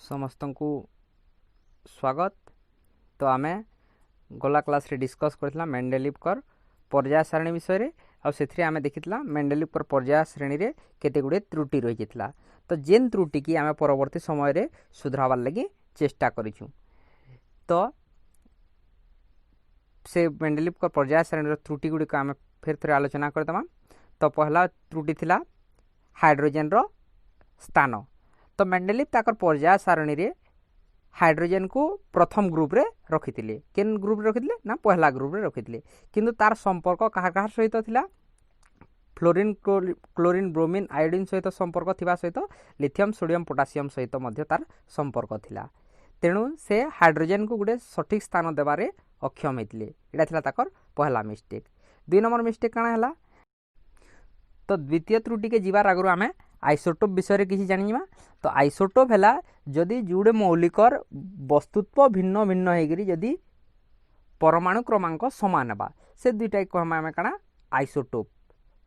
समस्त को स्वागत। तो आमे गला क्लास रे डिस्कस करथिला मेंडेलिवकर पर्याय सारणी विषय रे आ सेथरे आमे देखितला मेंडेलिवकर पर्याय श्रेणी रे केते गुडे त्रुटि रहि जितला। तो जेन त्रुटि की आमे परवर्ती समय रे सुधरावार लागि चेष्टा करिछु। तो से मेंडेलिवकर पर्याय श्रेणी रे त्रुटि गुडी को आमे फेर थरे आलोचना करदमा। तो पहला त्रुटि थिला हाइड्रोजन रो स्थान। तो मेंडेलिव ताकर पर्याय सारणी रे हाइड्रोजन को प्रथम ग्रुप रे रखिथिले। केन ग्रुप रे रखिथिले ना पहला ग्रुप रे रखिथिले, किंतु तार संपर्क कहार कहार सहित थिला फ्लोरीन क्लोरीन ब्रोमीन आयोडीन सहित संपर्क थिबा सहित लिथियम सोडियम पोटासियम सहित मध्य तार संपर्क थिला। तेणु से हाइड्रोजन को गुडे सठिक स्थान देबारे अक्षम हेतिले। एटा थिला ताकर पहला मिस्टेक। दुई नंबर मिस्टेक काना हला, तो द्वितीय त्रुटि के जीवार आगु आमे आइसोटोप विषय किसी जानिबा। तो आइसोटोप है जदि जुड़े मौलिकर वस्तुत्व भिन्न भिन्न होगी जदि परमाणु क्रमांक समान बा से दुईटा कहमा काना आइसोटोप।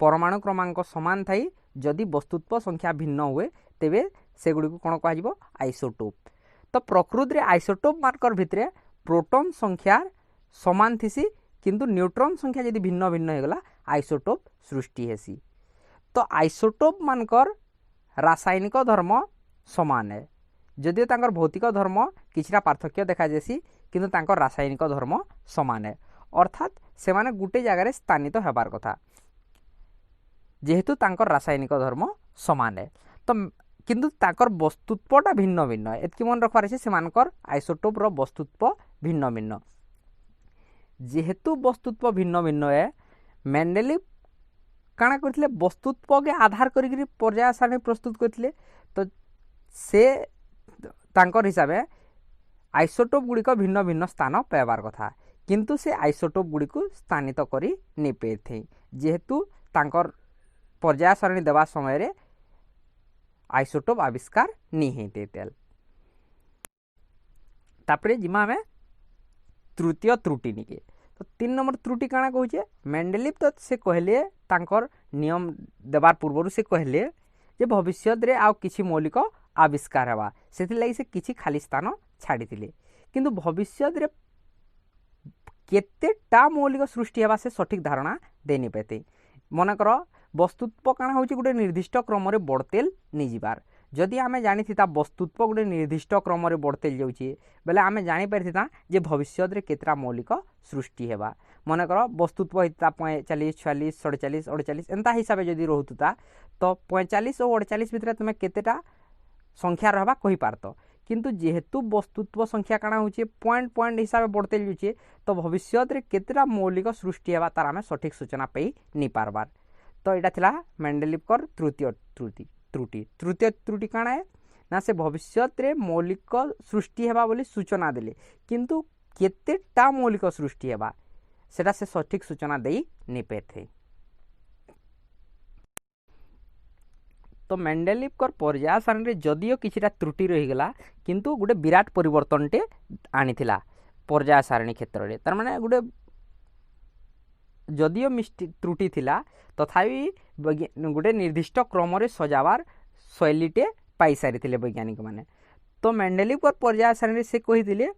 परमाणु क्रमांक समान थाई जदि वस्तुत्व संख्या भिन्न हुए तेबे सेगुडी को कोन कहजिबो आइसोटोप। तो प्रकृति रे आइसोटोप मार्कर भितरे प्रोटॉन संख्या समान थिसी किंतु न्यूट्रॉन संख्या जदि भिन्न भिन्न होगला आइसोटोप सृष्टि हेसी। तो आइसोटोप मानकर रासायनिक धर्म समान है, जदिओ तांकर भौतिक धर्म किछिटा पार्थक्य देखा जेसी किंतु तांकर रासायनिक धर्म समान है। अर्थात से माने गुटे जगह रे स्थानित हेबार कथा जेहेतु तांकर रासायनिक धर्म समान है। तो किंतु तांकर वस्तुत्वटा भिन्न भिन्न है। एतकी मन रखबार अछि से मानकर आइसोटोप रो वस्तुत्व भिन्न भिन्न। जेहेतु वस्तुत्व भिन्न भिन्न है, मेंडेलिव काना करथिले वस्तुत्व के आधार करी पर्याय सारणी प्रस्तुत करथिले। तो से तांकर हिसाब से आइसोटोप गुडी को भिन्न भिन्न स्थान पाइबार कथा, किंतु से आइसोटोप गुडी को स्थानित करी नै पेथे जेहेतु तांकर पर्याय सारणी देवा समय रे आइसोटोप आविष्कार नै हेते तेल। तापरे जिमा में तृतीय त्रुटि निके। तो 3 नंबर त्रुटि काना कहूचे, मेंडेलिव तो से कहले तांकर नियम देवार पूर्व से कहले जे भविष्य रे आउ किछि मौलिक आविष्कार हेबा, सेति लागि से किछि खाली स्थान छाड़ी थिले। किंतु भविष्य रे केतेटा मौलिक सृष्टि हेबा से सठिक धारणा देनि पेते। मन कर वस्तुत्व काना होची गुटे निर्दिष्ट क्रम रे बढ़तेल नि जिबार। जदि आमे जानि थिता वस्तुत्व गुटे निर्दिष्ट क्रम रे बढ़तेल जाउची बेले आमे जानि परथिता जे भविष्य रे केतरा मौलिक सृष्टि हेबा। मन कर वस्तुत्व हिता 45 46 47 48 एंता हिसाबे जदि रहउतुता तो 45 और 48 भितर तुमे केतेटा संख्या रहबा कहि पारतो। किंतु जेहेतु वस्तुत्व संख्या काना होची पॉइंट पॉइंट हिसाबे बढ़तेल जुचे तो भविष्य रे केतरा मौलिक सृष्टि हेबा तार आमे सठिक सूचना पई नि पारबार। तो एटा थिला मेंडेलिवकर तृतीय त्रुटि। तृतीय त्रुटि काना है ना, से भविष्य रे मौलिक सृष्टि हेबा बोली सूचना देले किंतु केतेटा मौलिक सृष्टि हेबा सेटा से सठिक सूचना देई नै पेथे। तो मेंडेलिवकर पर्याय सारणी रे जदिओ किछिटा त्रुटि रहि गेला किंतु गुटे विराट परिवर्तनटे आनिथिला पर्याय सारणी क्षेत्र रे। तार माने गुटे जदिओ त्रुटि थिला तथापि गुटे निर्दिष्ट क्रम रे सजावार शैलीटे पाई सारिथिले वैज्ञानिक माने। तो मेंडेलिवकर पर्याय सारणी से कहिथिले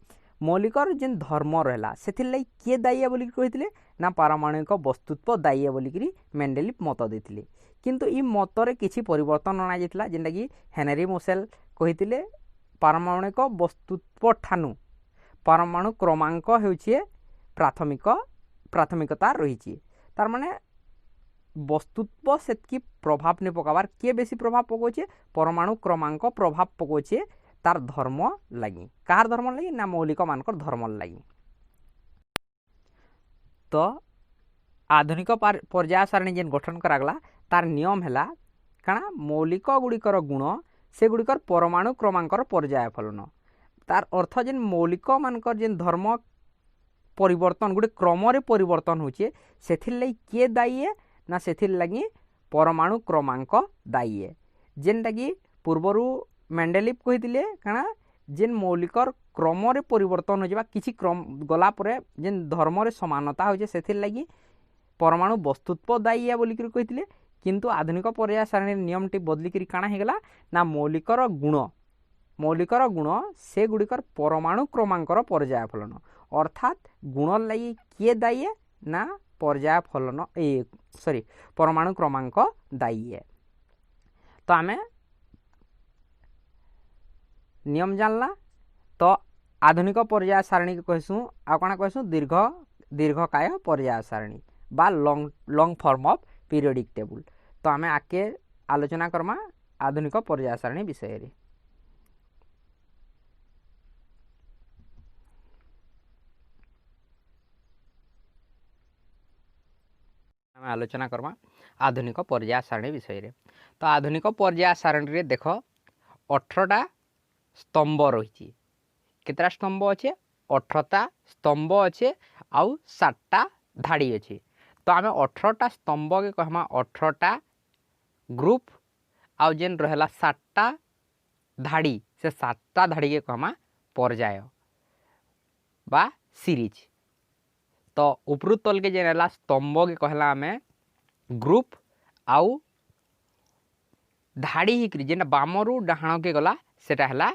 मौलिकर जेन धर्म रहला सेथिर लागि के दायी बोली कहिथिले ना पारमाणविक वस्तुत्व दायी बोली मेंडेलिव मत देथिले। किंतु ई मत रे किछि परिवर्तन अना जेतला जेंटा कि हेनरी मोसेल कहिथिले पारमाणविक वस्तुत्व ठानु परमाणु क्रमांक हेउछि प्राथमिकता रहिछि। तार माने वस्तुत्व सेतकी प्रभाव ने पकाबार के बेसी प्रभाव पकोचे परमाणु क्रमांक प्रभाव पकोचे तार धर्म लगी। कार धर्म लगी ना मौलिक मानकर धर्म लगी। तो आधुनिक पर्याय सारणी जेन गठन करागला तार नियम हैला काना मौलिक गुड़िकर गुण से गुड़िकर परमाणु क्रमांकर पर्याय फलन। तार अर्थ जेन मौलिक मानकर जेन धर्म परिवर्तन गुटे क्रम रे परिवर्तन होचे सेथिर लागि के दायी है ना सेथिर लागि परमाणु क्रमांक दायी है। जेनटा कि पूर्वरु मेंडेलिव कहिथिले काना जेन मौलिकर क्रम रे परिवर्तन हो जाबा किछि क्रम गला परे जेन धर्म रे समानता होचे सेथिर लागि परमाणु वस्तुत्व दायी है बोली कहिथिले। किंतु आधुनिक पर्याय सारणी नियमटी बदली करी काना हेगला ना मौलिकर गुण मौलिकर गुण से गुड़िकर परमाणु क्रमांकर पर्याय फलन अर्थात गुण लगी किए दायी है ना पर्याय फलन सॉरी परमाणु क्रमांक दायी है। तो आम नियम जानला तो आधुनिक पर्याय सारणी के कहसूँ आ कौन कहसूँ दीर्घकाय पर्याय सारणी बा long form of periodic table. तो आम आके आलोचना करमा आधुनिक पर्याय सारणी विषय रे। आम आलोचना करमा आधुनिक पर्याय सारणी विषय रे। तो आधुनिक पर्याय सारणी रे देख 18टा स्तंभ रही केतटा स्तंभ अच्छे 18टा स्तंभ अच्छे आउ 7टा धाड़ी अच्छे। तो आम 18टा स्तंभ के कहमा 18टा ग्रुप आउ जेन रहला 7टा धाड़ी से 7टा धाड़ी के कहमा पर्याय बा सीरीज। तो उपरू तल के जेन है स्तंभ के कहला आम ग्रुप आउ धाड़ी ही जेन बामरू डाहाण के गला सेटा है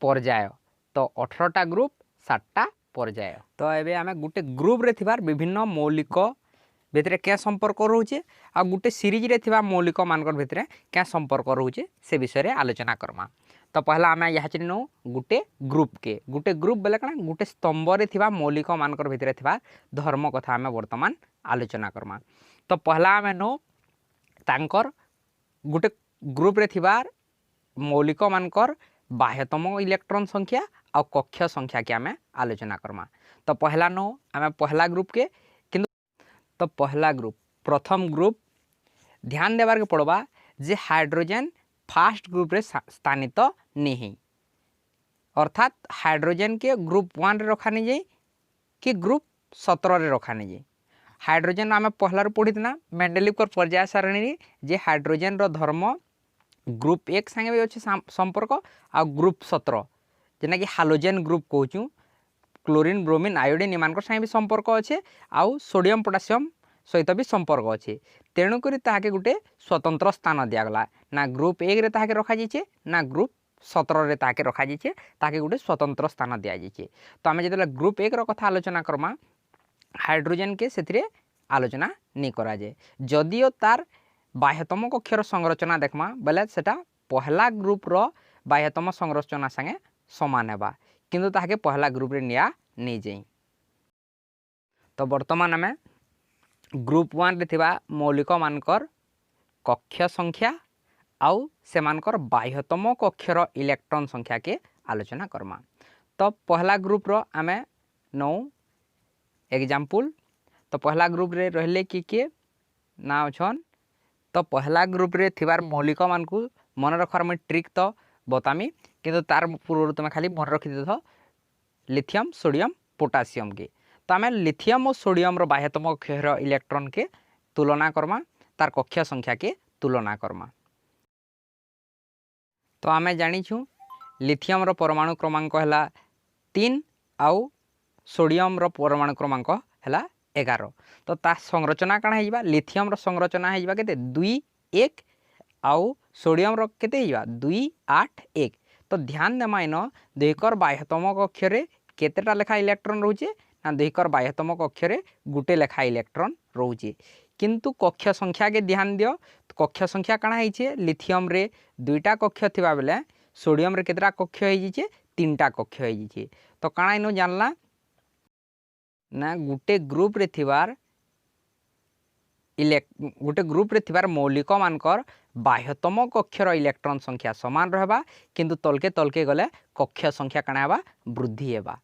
पर्याय। तो 18टा ग्रुप 7टा पर्याय। तो एबे आम गोटे ग्रुप रे थिबार विभिन्न मौलिक भितर क्या संपर्क रोचे आ गोटे सीरीज रे थिबा मौलिक मानकर भितर क्या संपर्क रोचे से विषय रे आलोचना करमा। तो पहला आम यहाँ चिन्ह गोटे ग्रुप बेले कण गोटे स्तंभ रे थिबा मौलिक मानकर भितर थिबा धर्म कथा आम वर्तमान आलोचना करमा। तो पहला आम नो तांकर गोटे ग्रुप रे थिबार मौलिक मानकर बाह्यतम इलेक्ट्रॉन संख्या और कक्ष संख्या के आम आलोचना करमा। तो पहला नो आम पहला ग्रुप के तो पहला ग्रुप प्रथम ग्रुप ध्यान देवार के पड़वा जे हाइड्रोजन फास्ट ग्रुप रे स्थानित नहीं अर्थात हाइड्रोजन के ग्रुप 1 रे रखा नहीं जाए कि ग्रुप 17 रे रखा नहीं जाए। हाइड्रोजन आम पहला पढ़ी ना मेंडेलिव पर्याय सारणी जे हाइड्रोजन रो धर्म ग्रुप 1 संगे भी अच्छे संपर्क आ ग्रुप 17 जेना कि हालोजेन ग्रुप कहूँ क्लोरीन ब्रोमीन आयोडीन एमान संगे भी संपर्क अच्छे आउ सोडियम पोटासियम सहित भी संपर्क अच्छे। तेणुक ताके गोटे स्वतंत्र स्थान दिगला ना ग्रुप 1 रे ताके रखा जाइए ना ग्रुप 17 रे ताके रखा जाइए ताके गोटे स्वतंत्र स्थान दि जाइए। तो आम जो ग्रुप 1 रो कथा आलोचना करमा हाइड्रोजन के से आलोचना नहीं करा जाए जदिओ तार बाह्यतम कक्षर संरचना देखमा बेले सेटा पहला ग्रुप रो बाह्यतम संरचना संगे समान हेबा किंतु ताके पहला ग्रुप रे निया नहीं जाई। तो वर्तमान आम ग्रुप 1 रे थिबा मौलिक मानकर कक्ष संख्या आउ से मानकर बाह्यतम कक्षर इलेक्ट्रॉन संख्या के आलोचना करमा। तो पहला ग्रुप रो आम नौ एग्जाम्पल। तो पहला ग्रुप रे रहले कि ना अछन। तो पहला ग्रुप रे थिबार मौलिक मान को मन रखार मैं ट्रिक तो बतामी किंतु तार पूर्व तुम खाली मन रखी देथ लिथियम सोडियम पोटासियम के। तो आम लिथियम और सोडियम रो बाह्यतम कक्षर इलेक्ट्रॉन के तुलना करमा तार कक्ष संख्या के तुलना करमा। तो आम जानिछु लिथियम रो परमाणु क्रमांक है 3 आउ सोडियम रो परमाणु क्रमांक है 11। तो ता संरचना कण है लिथियम रो संरचना है केते 2 1 आउ सोडियम रो केते है 2 8 1। तो ध्यान देमा इन दुईकर बाह्यतम कक्षरे केतेटा लेखा इलेक्ट्रॉन रोचे ना दुईकर बाह्यतम कक्षरे गुटे लेखा इलेक्ट्रॉन रोचे किंतु कक्ष संख्या के ध्यान दियो। कक्ष संख्या कण है लिथियम रे 2टा कक्ष थिबा बेले सोडियम रे केतेटा कक्ष है 3टा कक्ष है। तो काଣା इनो जानला ना गुटे ग्रुप रे थिबार गोटे ग्रुप रे थिबार मौलिक मानकर बाह्यतम कक्षर इलेक्ट्रॉन संख्या समान रहबा किंतु तलके गले कक्ष संख्या काଣା हेबा वृद्धि हेबा।